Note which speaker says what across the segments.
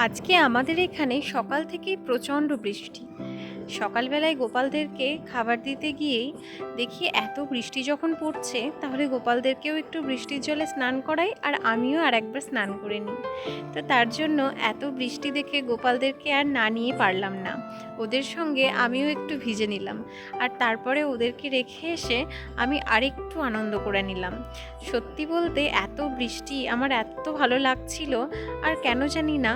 Speaker 1: আজকে আমাদের এখানে সকাল থেকেই প্রচণ্ড বৃষ্টি। সকালবেলায় গোপালদেরকে খাবার দিতে গিয়েই দেখি এত বৃষ্টি যখন পড়ছে, তাহলে গোপালদেরকেও একটু বৃষ্টির জলে স্নান করাই আর আমিও আর একবার স্নান করে নিই। তো তার জন্য এত বৃষ্টি দেখে গোপালদেরকে আর না নিয়ে পারলাম না, ওদের সঙ্গে আমিও একটু ভিজে নিলাম। আর তারপরে ওদেরকে রেখে এসে আমি আরেকটু আনন্দ করে নিলাম। সত্যি বলতে এত বৃষ্টি আমার এত ভালো লাগছিল। আর কেন জানি না,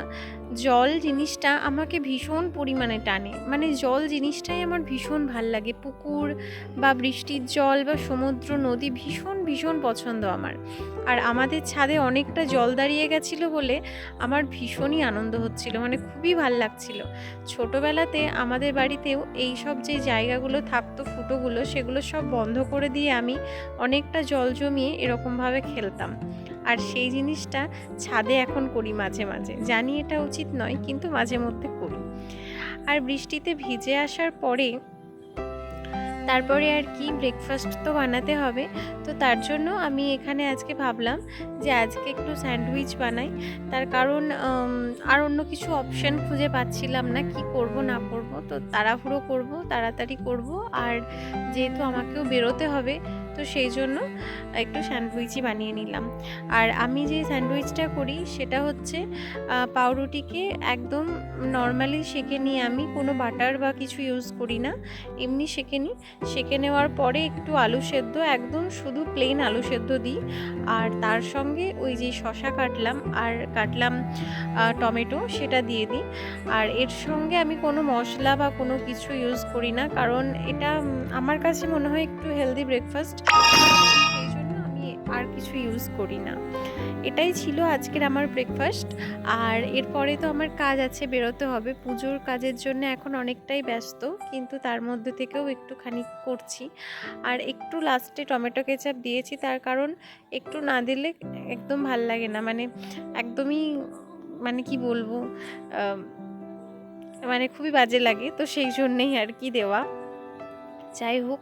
Speaker 1: জল জিনিসটা আমাকে ভীষণ পরিমাণে টানে, মানে জল জিনিসটাই আমার ভীষণ ভাল লাগে। পুকুর বা বৃষ্টির জল বা সমুদ্র নদী ভীষণ ভীষণ পছন্দ আমার। আর আমাদের ছাদে অনেকটা জল দাঁড়িয়ে গেছিলো বলে আমার ভীষণই আনন্দ হচ্ছিল, মানে খুবই ভাল লাগছিল। ছোটোবেলাতে আমাদের বাড়িতেও এই সব যে জায়গাগুলো থাকতো ফুটোগুলো, সেগুলো সব বন্ধ করে দিয়ে আমি অনেকটা জল জমিয়ে এরকমভাবে খেলতাম। আর সেই জিনিসটা ছাদে এখন করি মাঝে মাঝে, জানি এটা উচিত নয়, কিন্তু মাঝে মধ্যে করি। আর বৃষ্টিতে ভিজে আসার পরে তারপরে আর কি ব্রেকফাস্ট তো বানাতে হবে। তো তার জন্য আমি এখানে আজকে ভাবলাম যে আজকে একটু স্যান্ডউইচ বানাই। তার কারণ আর অন্য কিছু অপশান খুঁজে পাচ্ছিলাম না, কি করব না করব। তো তাড়াহুড়ো করব, তাড়াতাড়ি করব, আর যেহেতু আমাকেও বেরোতে হবে, তো সেই জন্য একটু স্যান্ডউইচই বানিয়ে নিলাম। আর আমি যে স্যান্ডউইচটা করি সেটা হচ্ছে পাউরুটিকে একদম নর্মালি সেঁকে নিয়ে, আমি কোনো বাটার বা কিছু ইউজ করি না, এমনি সেঁকে নিই। সেঁকে নেওয়ার পরে একটু আলু সেদ্ধ, একদম শুধু প্লেন আলু সেদ্ধ দিই। আর তার সঙ্গে ওই যে শসা কাটলাম টমেটো, সেটা দিয়ে দিই। আর এর সঙ্গে আমি কোনো মশলা বা কোনো কিছু ইউজ করি না, কারণ এটা আমার কাছে মনে হয় একটু হেলদি ব্রেকফাস্ট, সেই জন্য আমি আর কিছু ইউজ করি না। এটাই ছিল আজকের আমার ব্রেকফাস্ট। আর এরপরে তো আমার কাজ আছে, বেরোতে হবে পুজোর কাজের জন্য, এখন অনেকটাই ব্যস্ত, কিন্তু তার মধ্যে থেকেও একটুখানি করছি। আর একটু লাস্টে টমেটো কেচাপ দিয়েছি, তার কারণ একটু না দিলে একদম ভাল লাগে না, মানে একদমই, মানে কি বলবো, মানে খুবই বাজে লাগে, তো সেই জন্যেই আর কি দেওয়া। যাই হোক,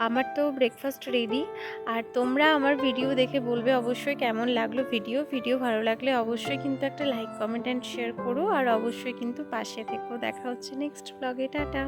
Speaker 1: আমার তো ব্রেকফাস্ট রেডি। আর তোমরা আমার ভিডিও দেখে বলবে অবশ্যই কেমন লাগলো ভিডিও ভালো লাগলে অবশ্যই কিন্তু একটা লাইক কমেন্ট অ্যান্ড শেয়ার করো, আর অবশ্যই কিন্তু পাশে থেকো। দেখা হচ্ছে নেক্সট ব্লগে। টাটা।